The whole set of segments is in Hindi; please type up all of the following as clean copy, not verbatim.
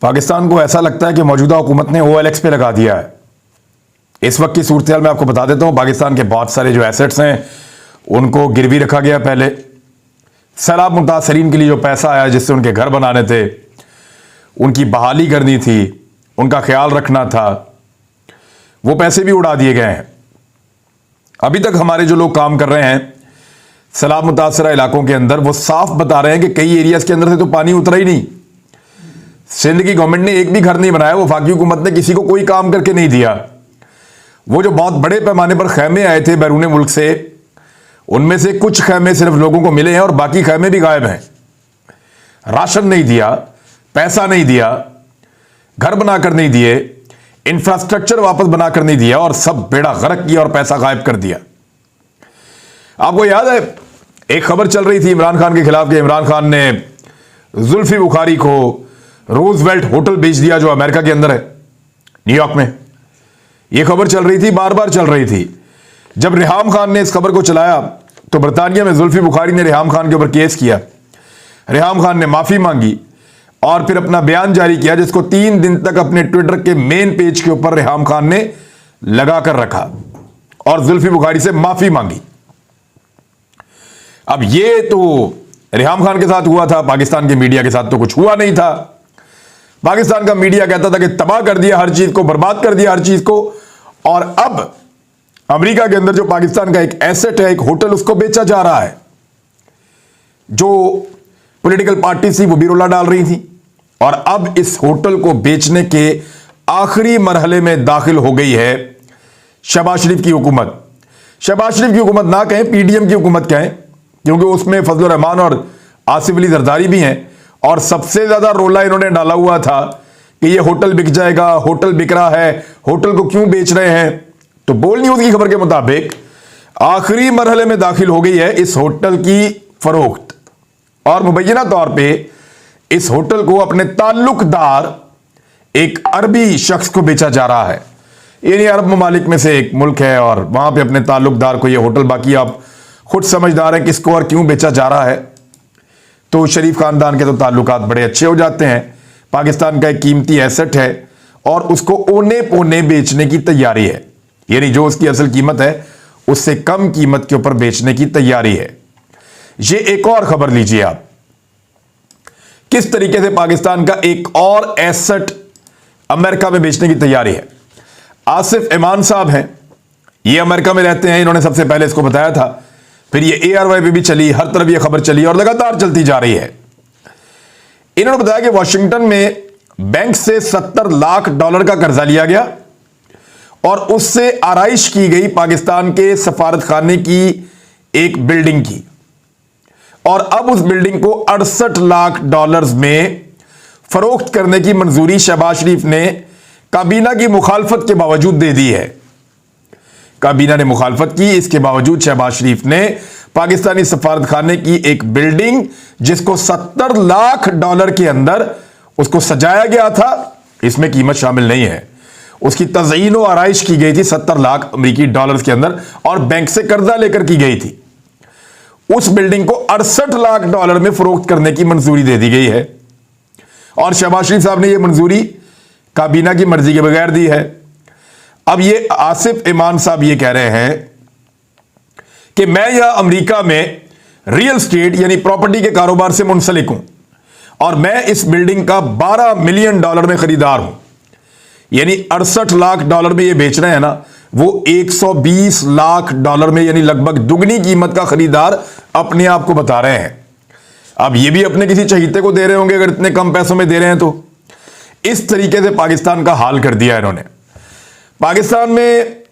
पाकिस्तान को ऐसा लगता है कि मौजूदा हुकूमत ने OLX पे लगा दिया है। इस वक्त की सूरत हाल मैं आपको बता देता हूं। पाकिस्तान के बहुत सारे जो एसेट्स हैं उनको गिरवी रखा गया। पहले सैलाब मुतासरीन के लिए जो पैसा आया, जिससे उनके घर बनाने थे, उनकी बहाली करनी थी, उनका ख्याल रखना था, वो पैसे भी उड़ा दिए गए हैं। अभी तक हमारे जो लोग काम कर रहे हैं सैलाब मुतासरा इलाकों के अंदर, वो साफ बता रहे हैं कि कई एरियाज के अंदर से तो पानी उतरा ही नहीं। सिंध की गवर्नमेंट ने एक भी घर नहीं बनाया, वो वफाकी हुकूमत ने किसी को कोई काम करके नहीं दिया। वो जो बहुत बड़े पैमाने पर खैमे आए थे बैरून मुल्क से, उनमें से कुछ खैमे सिर्फ लोगों को मिले हैं और बाकी खैमे भी गायब हैं। राशन नहीं दिया, पैसा नहीं दिया, घर बनाकर नहीं दिए, इंफ्रास्ट्रक्चर वापस बनाकर नहीं दिया और सब बेड़ा गर्क किया और पैसा गायब कर दिया। आपको याद है एक खबर चल रही थी इमरान खान के खिलाफ कि इमरान खान ने जुल्फी बुखारी को रोजवेल्ट होटल बेच दिया जो अमेरिका के अंदर है, न्यूयॉर्क में। यह खबर चल रही थी, बार बार चल रही थी। जब रेहाम खान ने इस खबर को चलाया तो बरतानिया में जुल्फी बुखारी ने रेहाम खान के ऊपर केस किया। रेहाम खान ने माफी मांगी और फिर अपना बयान जारी किया, जिसको 3 दिन तक अपने ट्विटर के मेन पेज के ऊपर रेहाम खान ने लगाकर रखा और जुल्फी बुखारी से माफी मांगी। अब ये तो रेहाम खान के साथ हुआ था, पाकिस्तान के मीडिया के साथ तो कुछ हुआ नहीं था। पाकिस्तान का मीडिया कहता था कि तबाह कर दिया हर चीज को, बर्बाद कर दिया हर चीज को। और अब अमेरिका के अंदर जो पाकिस्तान का एक एसेट है, एक होटल, उसको बेचा जा रहा है। जो पॉलिटिकल पार्टी थी वो भी रोला डाल रही थी और अब इस होटल को बेचने के आखिरी मरहले में दाखिल हो गई है शहबाज शरीफ की हुकूमत। शहबाज शरीफ की हुकूमत ना कहें, PDM की हुकूमत कहें, क्योंकि उसमें फजलुर रहमान और आसिफ अली जरदारी भी हैं। और सबसे ज्यादा रोला इन्होंने डाला हुआ था कि ये होटल बिक जाएगा, होटल बिक रहा है, होटल को क्यों बेच रहे हैं। तो बोल न्यूज की खबर के मुताबिक आखिरी मरहले में दाखिल हो गई है इस होटल की फरोख्त और मुबैना तौर पे इस होटल को अपने ताल्लुकदार एक अरबी शख्स को बेचा जा रहा है। यानी अरब ममालिक में से एक मुल्क है और वहां पे अपने ताल्लुकदार को यह होटल, बाकी आप खुद समझदार हैं किसको और क्यों बेचा जा रहा है। तो शरीफ खानदान के तो ताल्लुकात बड़े अच्छे हो जाते हैं। पाकिस्तान का एक कीमती एसेट है और उसको ओने पोने बेचने की तैयारी है, यानी जो उसकी असल कीमत है उससे कम कीमत के ऊपर बेचने की तैयारी है। ये एक और खबर लीजिए आप, किस तरीके से पाकिस्तान का एक और एसेट अमेरिका में बेचने की तैयारी है। आसिफ इमान साहब हैं, ये अमेरिका में रहते हैं, इन्होंने सबसे पहले इसको बताया था। फिर ये ARY पे भी चली, हर तरफ ये खबर चली और लगातार चलती जा रही है। इन्होंने बताया कि वॉशिंगटन में बैंक से $70 लाख का कर्जा लिया गया और उससे आराइश की गई पाकिस्तान के सफारत खाने की एक बिल्डिंग की और अब उस बिल्डिंग को $68 लाख में फरोख्त करने की मंजूरी शहबाज शरीफ ने काबीना की मुखालफत के बावजूद दे दी है। काबीना ने मुखालफत की, इसके बावजूद शहबाज शरीफ ने पाकिस्तानी सफारत खाने की एक बिल्डिंग, जिसको $70 लाख के अंदर उसको सजाया गया था, इसमें कीमत शामिल नहीं है, उसकी तज़यीन और आराइश की गई थी $70 लाख अमेरिकी के अंदर और बैंक से कर्जा लेकर की गई थी। उस बिल्डिंग को $68 लाख में फरोख्त करने की मंजूरी दे दी गई है और शहबाज शरीफ साहब ने यह मंजूरी काबीना की मर्जी के बगैर दी है। अब ये आसिफ इमान साहब ये कह रहे हैं कि मैं यह अमेरिका में रियल स्टेट यानी प्रॉपर्टी के कारोबार से मुंसलिक हूं और मैं इस बिल्डिंग का $12 मिलियन में खरीदार हूं। यानी $68 लाख में ये बेच रहे हैं ना, वो $120 लाख में, यानी लगभग दुगनी कीमत का खरीदार अपने आप को बता रहे हैं। अब ये भी अपने किसी चहीते को दे रहे होंगे अगर इतने कम पैसों में दे रहे हैं तो। इस तरीके से पाकिस्तान का हाल कर दिया इन्होंने। पाकिस्तान में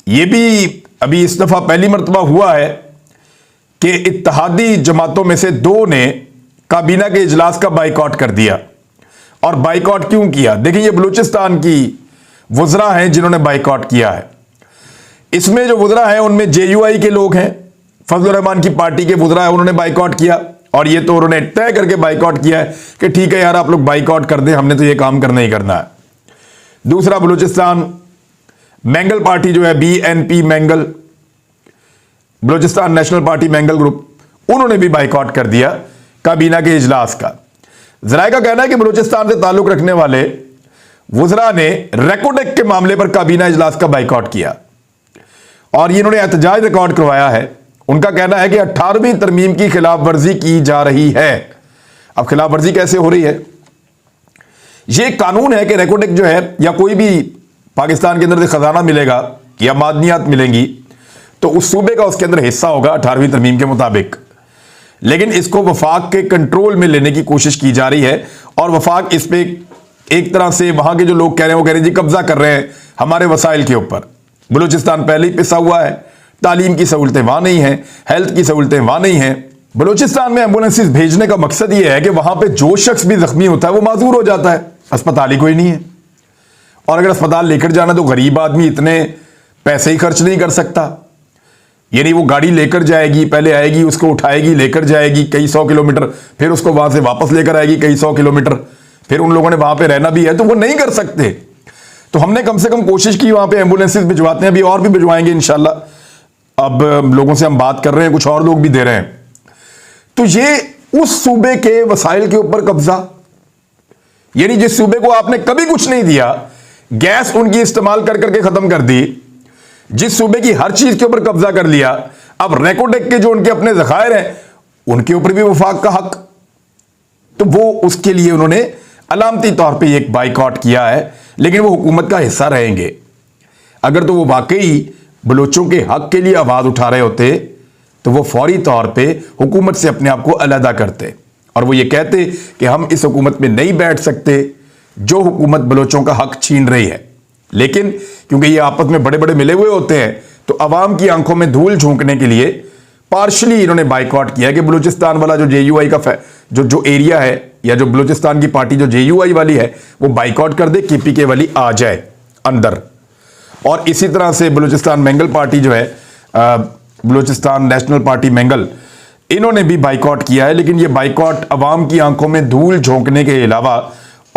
यह भी अभी इस दफा पहली मर्तबा हुआ है कि इत्तेहादी जमातों में से 2 ने काबीना के इजलास का बाइकआउट कर दिया। और बाइकआउट क्यों किया? देखिए, ये बलूचिस्तान की वुज़रा हैं जिन्होंने बाइकआउट किया है। इसमें जो वुज़रा हैं उनमें JUI के लोग हैं, फजलुर रहमान की पार्टी के वुज़रा है, उन्होंने बाइकआउट किया और ये तो उन्होंने तय करके बाइकआउट किया है कि ठीक है यार, आप लोग बाइकआउट कर दें, हमने तो ये काम करना ही करना है। दूसरा, बलूचिस्तान मैंगल पार्टी जो है, BNP mangle, Balochistan national party mangle group, उन्होंने भी बाइकआउट कर दिया काबीना के इजलास का। जराए का कहना है कि बलूचिस्तान से ताल्लुक रखने वाले वुज़रा ने रेकोडेक के मामले पर काबीना इजलास का बाइकआउट किया और इन्होंने एहतजाज रिकॉर्ड करवाया है। उनका कहना है कि 18वीं तरमीम की खिलाफ वर्जी की जा रही है। अब खिलाफ वर्जी कैसे हो रही है? यह कानून है कि रेकोडेक जो है या कोई भी पाकिस्तान के अंदर से खजाना मिलेगा या मादनियात मिलेंगी तो उस सूबे का उसके अंदर हिस्सा होगा 18वीं तरमीम के मुताबिक, लेकिन इसको वफाक के कंट्रोल में लेने की कोशिश की जा रही है और वफाक इस पे एक तरह से वहां के जो लोग कह रहे हैं वो कह रहे हैं जी कब्जा कर रहे हैं हमारे वसाइल के ऊपर। बलूचिस्तान पहले ही पिसा हुआ है, तालीम की सहूलतें वहां नहीं है, हेल्थ की सहूलतें वहां नहीं है। बलूचिस्तान में एम्बुलेंसेस भेजने का मकसद यह है कि वहां पे जो शख्स भी जख्मी होता है वो माजूर हो जाता है, अस्पताल ही कोई नहीं है। और अगर अस्पताल लेकर जाना तो गरीब आदमी इतने पैसे ही खर्च नहीं कर सकता, यानी वो गाड़ी लेकर जाएगी, पहले आएगी, उसको उठाएगी, लेकर जाएगी कई 100 किलोमीटर, फिर उसको वहां से वापस लेकर आएगी कई 100 किलोमीटर, फिर उन लोगों ने वहां पे रहना भी है तो वो नहीं कर सकते। तो हमने कम से कम कोशिश की, वहां पे एम्बुलेंसेस भिजवाते हैं, अभी और भी भिजवाएंगे इंशाल्लाह। अब लोगों से हम बात कर रहे हैं, कुछ और लोग भी दे रहे हैं। तो ये उस सूबे के वसाइल के ऊपर कब्जा, यानी जिस सूबे को आपने कभी कुछ नहीं दिया, गैस उनकी इस्तेमाल कर करके खत्म कर दी, जिस सूबे की हर चीज के ऊपर कब्जा कर लिया, अब रेकोडेक के जो उनके अपने जखायर हैं उनके ऊपर भी वफाक का हक, तो वो उसके लिए उन्होंने अलामती तौर पे एक बाइकआउट किया है, लेकिन वो हुकूमत का हिस्सा रहेंगे। अगर तो वो वाकई बलोचों के हक के लिए आवाज उठा रहे होते तो वो फौरी तौर पे हुकूमत से अपने आप को अलहदा करते और वो ये कहते कि हम इस हुकूमत में नहीं बैठ सकते जो हुकूमत बलोचों का हक छीन रही है। लेकिन क्योंकि ये आपस में बड़े बड़े मिले हुए होते हैं तो अवाम की आंखों में धूल झोंकने के लिए पार्शली इन्होंने बाइकआउट किया कि बलूचिस्तान वाला जो जेयूआई का जो एरिया है या जो बलूचिस्तान की पार्टी जो जेयूआई वाली है वो बाइकआउट कर दे, केपीके वाली आ जाए अंदर। और इसी तरह से बलूचिस्तान मंगल पार्टी जो है, बलूचिस्तान नेशनल पार्टी मंगल, इन्होंने भी बाइकआउट किया है। लेकिन ये बाइकआउट अवाम की आंखों में धूल झोंकने के अलावा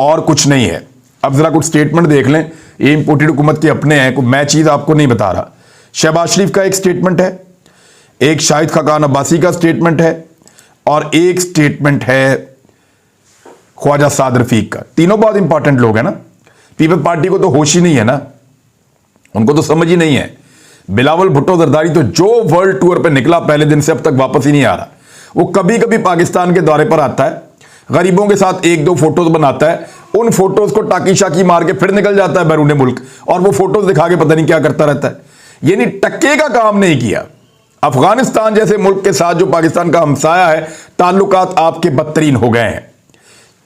और कुछ नहीं है। अब जरा कुछ स्टेटमेंट देख लें, ये इंपोर्टेड हुकूमत के अपने हैं, मैं चीज आपको नहीं बता रहा। शहबाज शरीफ का एक स्टेटमेंट है, एक शाहिद खाकान अब्बासी का स्टेटमेंट है और एक स्टेटमेंट है ख्वाजा साद रफीक का। तीनों बहुत इंपॉर्टेंट लोग हैं ना। पीपल्स पार्टी को तो होश ही नहीं है ना, उनको तो समझ ही नहीं है। बिलावल भुट्टो जरदारी तो जो वर्ल्ड टूर पे निकला पहले दिन से अब तक वापस ही नहीं आ रहा। वो कभी कभी पाकिस्तान के दौरे पर आता है, गरीबों के साथ एक दो फोटोज बनाता है, उन फोटोज को टाकी शाकी मार के फिर निकल जाता है बैरून मुल्क और वो फोटोज दिखा के पता नहीं क्या करता रहता है। यानी टक्के का काम नहीं किया। अफगानिस्तान जैसे मुल्क के साथ जो पाकिस्तान का हमसाया है, ताल्लुकात आपके बदतरीन हो गए हैं।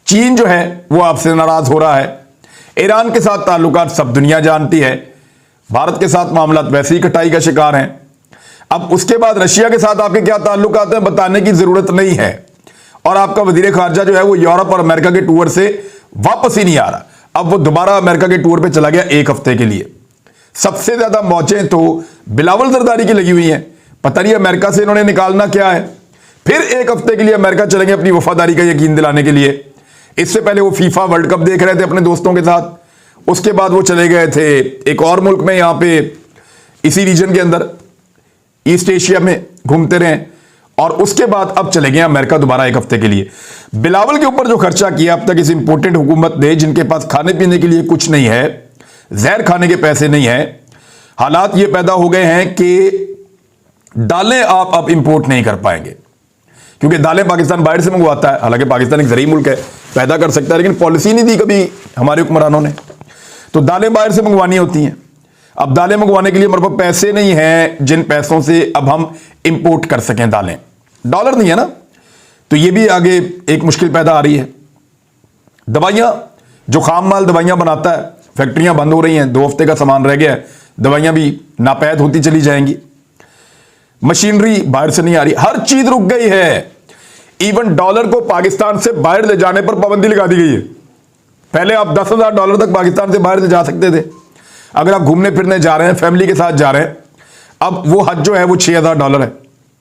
चीन जो है वो आपसे नाराज हो रहा है, ईरान के साथ ताल्लुकात सब दुनिया जानती है, भारत के साथ मामला वैसे ही कटाई का शिकार हैं। अब उसके बाद रशिया के साथ आपके क्या ताल्लुकात हैं बताने की जरूरत नहीं है। और आपका वजीर खारजा जो है वो यूरोप और अमेरिका के टूर से वापस ही नहीं आ रहा। अब वो दोबारा अमेरिका के टूर पे चला गया एक हफ्ते के लिए। सबसे ज्यादा मौजें तो बिलावल जरदारी की लगी हुई हैं, पता नहीं अमेरिका से इन्होंने निकालना क्या है। फिर एक हफ्ते के लिए अमेरिका चलेंगे अपनी वफादारी का यकीन दिलाने के लिए। इससे पहले वो फीफा वर्ल्ड कप देख रहे थे अपने दोस्तों के साथ, उसके बाद वो चले गए थे एक और मुल्क में, यहां पे इसी रीजन के अंदर ईस्ट एशिया में घूमते रहे और उसके बाद अब चले गए अमेरिका दोबारा एक हफ्ते के लिए। बिलावल के ऊपर जो खर्चा किया अब तक इस इंपोर्टेंट हुकूमत ने, जिनके पास खाने पीने के लिए कुछ नहीं है, जहर खाने के पैसे नहीं है, हालात ये पैदा हो गए हैं कि दालें आप अब इंपोर्ट नहीं कर पाएंगे क्योंकि दालें पाकिस्तान बाहर से मंगवाता है। हालांकि पाकिस्तान एक ज़रूरी मुल्क है, पैदा कर सकता है, लेकिन पॉलिसी नहीं दी कभी हमारे हुक्मरानों ने, तो दालें बाहर से मंगवानी होती हैं। अब दालें मंगवाने के लिए हमारे पास पैसे नहीं हैं जिन पैसों से अब हम इंपोर्ट कर सकें दालें, डॉलर नहीं है ना, तो ये भी आगे एक मुश्किल पैदा आ रही है। दवाइयां, जो खाम माल दवाइयां बनाता है, फैक्ट्रियां बंद हो रही हैं, 2 हफ्ते का सामान रह गया है, दवाइयां भी नापैद होती चली जाएंगी, मशीनरी बाहर से नहीं आ रही, हर चीज रुक गई है। इवन डॉलर को पाकिस्तान से बाहर ले जाने पर पाबंदी लगा दी गई है। पहले आप $10,000 तक पाकिस्तान से बाहर से जा सकते थे, अगर आप घूमने फिरने जा रहे हैं, फैमिली के साथ जा रहे हैं, अब वो हद जो है वो $6,000 है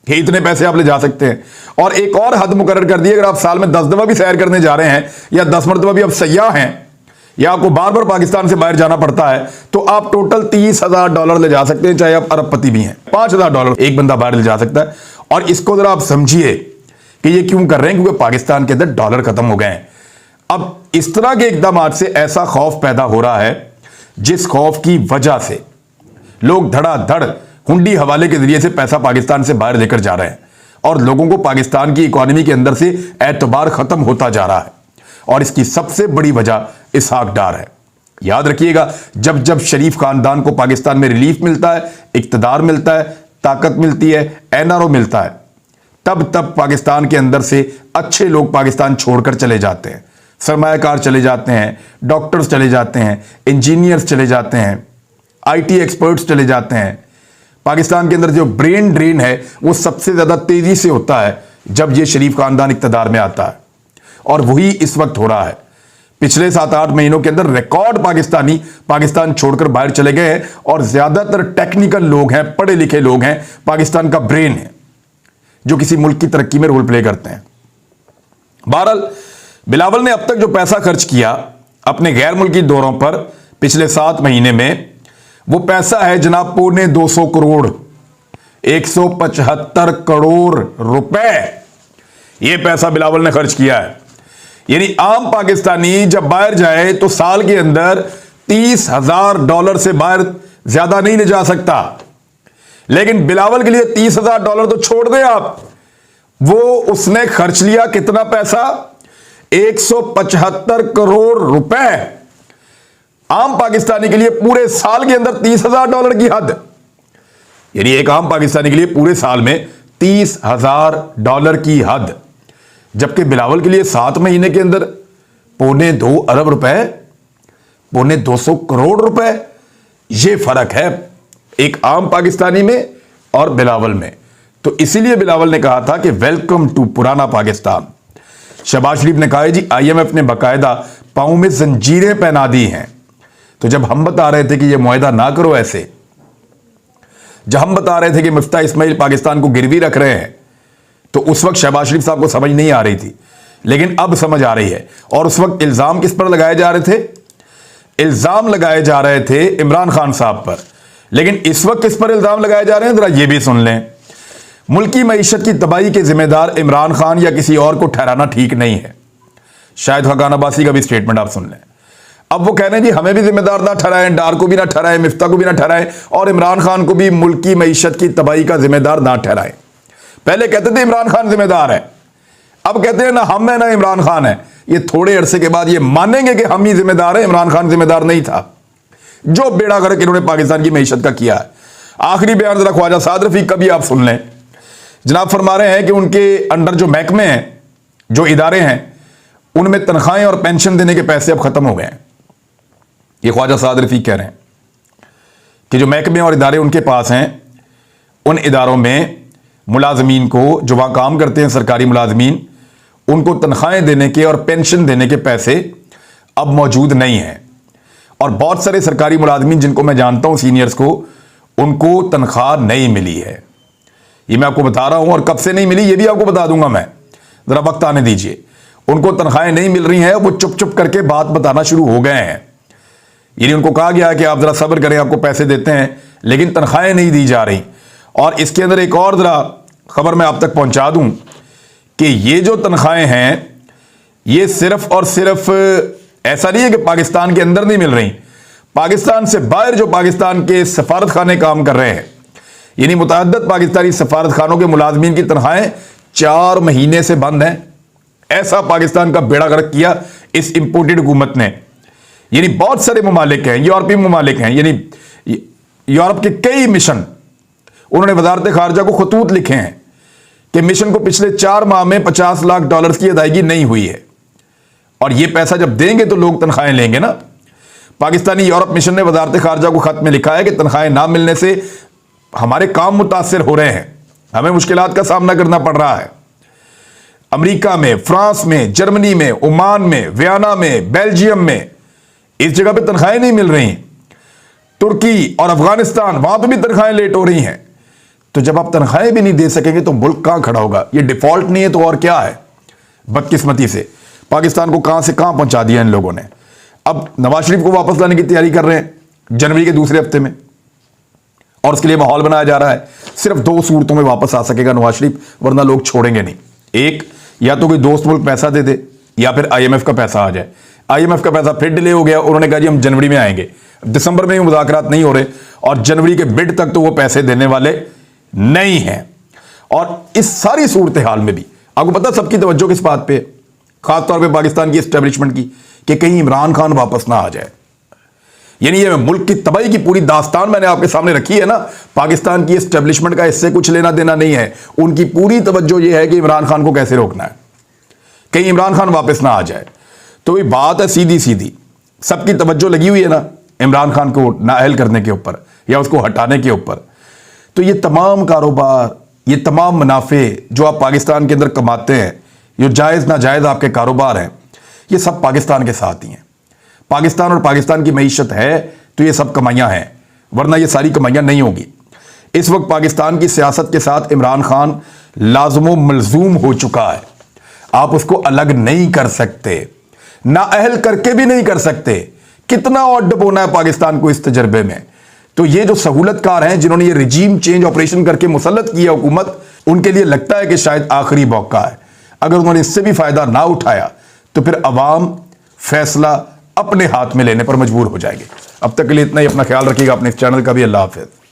कि इतने पैसे आप ले जा सकते हैं। और एक और हद मुकर्रर कर दी, अगर आप साल में 10 दफा भी सैर करने जा रहे हैं या 10 मरतबा भी आप सयाह हैं या आपको बार बार पाकिस्तान से बाहर जाना पड़ता है, तो आप टोटल $30,000 ले जा सकते हैं, चाहे आप अरबपति भी हैं। $5,000 एक बंदा बाहर ले जा सकता है। और इसको जरा आप समझिए कि ये क्यों कर रहे हैं, क्योंकि पाकिस्तान के अंदर डॉलर खत्म हो गए हैं। अब इस तरह के इकदाम से ऐसा खौफ पैदा हो रहा है जिस खौफ की वजह से लोग धड़ाधड़ हुंडी हवाले के जरिए से पैसा पाकिस्तान से बाहर लेकर जा रहे हैं और लोगों को पाकिस्तान की इकोनॉमी के अंदर से एतबार खत्म होता जा रहा है। और इसकी सबसे बड़ी वजह इसहाक डार है। याद रखिएगा, जब जब शरीफ खानदान को पाकिस्तान में रिलीफ मिलता है, इक्तदार मिलता है, ताकत मिलती है, एनआरओ मिलता है, तब तब पाकिस्तान के अंदर से अच्छे लोग पाकिस्तान छोड़कर चले जाते हैं। सरमायाकार चले जाते हैं, डॉक्टर्स चले जाते हैं, इंजीनियर्स चले जाते हैं, आईटी एक्सपर्ट्स चले जाते हैं। पाकिस्तान के अंदर जो ब्रेन ड्रेन है वो सबसे ज्यादा तेजी से होता है जब ये शरीफ खानदान इक्तदार में आता है, और वही इस वक्त हो रहा है। पिछले 7-8 महीनों के अंदर रिकॉर्ड पाकिस्तानी पाकिस्तान छोड़कर बाहर चले गए हैं और ज्यादातर टेक्निकल लोग हैं, पढ़े लिखे लोग हैं, पाकिस्तान का ब्रेन है जो किसी मुल्क की तरक्की में रोल प्ले करते हैं। बहरहाल बिलावल ने अब तक जो पैसा खर्च किया अपने गैर मुल्की दौरों पर पिछले 7 महीने में, वो पैसा है जनाब 250 करोड़, 175 करोड़ रुपए ये पैसा बिलावल ने खर्च किया है। यानी आम पाकिस्तानी जब बाहर जाए तो साल के अंदर $30,000 से बाहर ज्यादा नहीं ले जा सकता, लेकिन बिलावल के लिए $30,000 तो छोड़ दें आप, वो उसने खर्च लिया कितना पैसा, 175 करोड़ रुपए। आम पाकिस्तानी के लिए पूरे साल के अंदर $30,000 की हद, यानी एक आम पाकिस्तानी के लिए पूरे साल में $30,000 की हद, जबकि बिलावल के लिए 7 महीने के अंदर 2.25 अरब रुपए, 250 करोड़ रुपए, यह फर्क है एक आम पाकिस्तानी में और बिलावल में। तो इसीलिए बिलावल ने कहा था कि वेलकम टू पुराना पाकिस्तान। शहबाज शरीफ ने कहा है जी IMF ने बाकायदा पांव में जंजीरें पहना दी हैं। तो जब हम बता रहे थे कि यह मुआहदा ना करो ऐसे, जब हम बता रहे थे कि मुफ्ता इस्माइल पाकिस्तान को गिरवी रख रहे हैं, तो उस वक्त शहबाज शरीफ साहब को समझ नहीं आ रही थी, लेकिन अब समझ आ रही है। और उस वक्त इल्जाम किस पर लगाए जा रहे थे, इल्जाम लगाए जा रहे थे इमरान खान साहब पर, लेकिन इस वक्त किस पर इल्जाम लगाए जा रहे हैं जरा ये भी सुन लें। मुल्की मईशत की तबाही के जिम्मेदार इमरान खान या किसी और को ठहराना ठीक नहीं है। शाहिद खान अब्बासी का भी स्टेटमेंट आप सुन लें। अब वो कह रहे हैं जी हमें भी जिम्मेदार ना ठहराएं, डार को भी ना ठहराएं, मिफ्ता को भी ना ठहराएं, और इमरान खान को भी मुल्की मईशत की तबाही का जिम्मेदार ना ठहराएं। पहले कहते थे इमरान खान जिम्मेदार है, अब कहते हैं ना हम है ना इमरान खान है। ये थोड़े अरसे के बाद ये मानेंगे कि हम ही जिम्मेदार हैं, इमरान खान जिम्मेदार नहीं था। जो बेड़ा गर्क इन्होंने पाकिस्तान की मईशत का किया है। आखिरी बयान जरा ख्वाजा साद रफीक का भी आप सुन लें। जनाब फरमा रहे हैं कि उनके अंडर जो महकमे हैं, जो इदारे हैं, उनमें तनख्वाहें और पेंशन देने के पैसे अब खत्म हो गए हैं। ये ख्वाजा साद रफीक कह रहे हैं कि जो महकमे और इदारे उनके पास हैं, उन इदारों में मुलाजमीन को, जो वहां काम करते हैं सरकारी मुलाजमीन, उनको तनख्वाहें देने के और पेंशन देने के पैसे अब मौजूद नहीं हैं। और बहुत सारे सरकारी मुलाजमीन जिनको मैं जानता हूं, सीनियर्स को, उनको तनख्वाह नहीं मिली है। ये मैं आपको बता रहा हूं, और कब से नहीं मिली ये भी आपको बता दूंगा मैं, जरा वक्त आने दीजिए। उनको तनख्वाहें नहीं मिल रही हैं, वो चुप चुप करके बात बताना शुरू हो गए हैं। यानी उनको कहा गया कि आप जरा सब्र करें, आपको पैसे देते हैं, लेकिन तनख्वाहें नहीं दी जा रही। और इसके अंदर एक और जरा खबर मैं आप तक पहुंचा दूं कि ये जो तनख्वाहें हैं, ये सिर्फ और सिर्फ ऐसा नहीं है कि पाकिस्तान के अंदर नहीं मिल रही, पाकिस्तान से बाहर जो पाकिस्तान के सफारत खाने काम कर रहे हैं, यानी मुतअद्दिद पाकिस्तानी सफारत खानों के मुलाजमीन की तनख्वाहें 4 महीने से बंद हैं। ऐसा पाकिस्तान का बेड़ा गर्क किया इस इंपोर्टेड हुकूमत ने। यानी बहुत सारे ममालिक हैं, यूरोपीय ममालिक हैं, यानी यूरोप के कई मिशन, उन्होंने वजारत खारजा को खतूत लिखे हैं कि मिशन को पिछले 4 माह में $50 लाख की अदायगी नहीं हुई है, और यह पैसा जब देंगे तो लोग तनख्वाहें लेंगे ना। पाकिस्तानी यूरोप मिशन ने वजारत खारजा को खत में लिखा है कि तनख्वाहें ना मिलने से हमारे काम मुतासिर हो रहे हैं, हमें मुश्किलात का सामना करना पड़ रहा है। अमेरिका में, फ्रांस में, जर्मनी में, ओमान में, वियना में, बेल्जियम में, इस जगह पे तनख्वाहें नहीं मिल रही। तुर्की और अफगानिस्तान, वहां पे भी तनख्वाहें लेट हो रही हैं। तो जब आप तनख्वाहें भी नहीं दे सकेंगे तो मुल्क कहां खड़ा होगा? ये डिफॉल्ट नहीं है तो और क्या है? बदकिस्मती से पाकिस्तान को कहां से कहां पहुंचा दिया इन लोगों ने। अब नवाज शरीफ को वापस लाने की तैयारी कर रहे हैं जनवरी के दूसरे हफ्ते में, और उसके लिए माहौल बनाया जा रहा है। सिर्फ 2 सूरतों में वापस आ सकेगा नवाज शरीफ, वरना लोग छोड़ेंगे नहीं। एक, या तो कोई दोस्त मुल्क पैसा दे दे या फिर आईएमएफ का पैसा आ जाए। आईएमएफ का पैसा फिर डिले हो गया, उन्होंने कहा जी हम जनवरी में आएंगे। दिसंबर में भी मुज़ाकरात नहीं हो रहे और जनवरी के मिड तक तो वो पैसे देने वाले नहीं हैं। और इस सारी सूरत हाल में भी आपको पता सबकी तवज्जो किस बात पे है, खासतौर पे पाकिस्तान की एस्टेब्लिशमेंट की, कि कहीं इमरान खान वापस ना आ जाए। यानी ये मुल्क की तबाही की पूरी दास्तान मैंने आपके सामने रखी है ना। पाकिस्तान की एस्टेब्लिशमेंट का इससे कुछ लेना देना नहीं है। उनकी पूरी तवज्जो ये है कि इमरान खान को कैसे रोकना है, कहीं इमरान खान वापस ना आ जाए। तो ये बात है सीधी सीधी, सबकी तवज्जो लगी हुई है ना इमरान खान को नाअहल करने के ऊपर या उसको हटाने के ऊपर। तो ये तमाम कारोबार, ये तमाम मुनाफे जो आप पाकिस्तान के अंदर कमाते हैं, जो जायज़ नाजायज़ आपके कारोबार हैं, ये सब पाकिस्तान के साथ ही हैं। पाकिस्तान और पाकिस्तान की मईशत है तो ये सब कमाइयाँ हैं, वरना ये सारी कमाइयाँ नहीं होगी। इस वक्त पाकिस्तान की सियासत के साथ इमरान खान लाज़िम व मलज़ूम हो चुका है। आप उसको अलग नहीं कर सकते, नाअहल करके भी नहीं कर सकते। कितना और डुबोना है पाकिस्तान को इस तजर्बे में। तो ये जो सहूलतकार हैं जिन्होंने ये रिजीम चेंज ऑपरेशन करके मुसल्लत किया हुकूमत, उनके लिए लगता है कि शायद आखिरी मौका है। अगर उन्होंने इससे भी फायदा ना उठाया तो फिर अवाम फैसला अपने हाथ में लेने पर मजबूर हो जाएंगे। अब तक के लिए इतना ही। अपना ख्याल रखिएगा, अपने इस चैनल का भी। अल्लाह हाफिज़।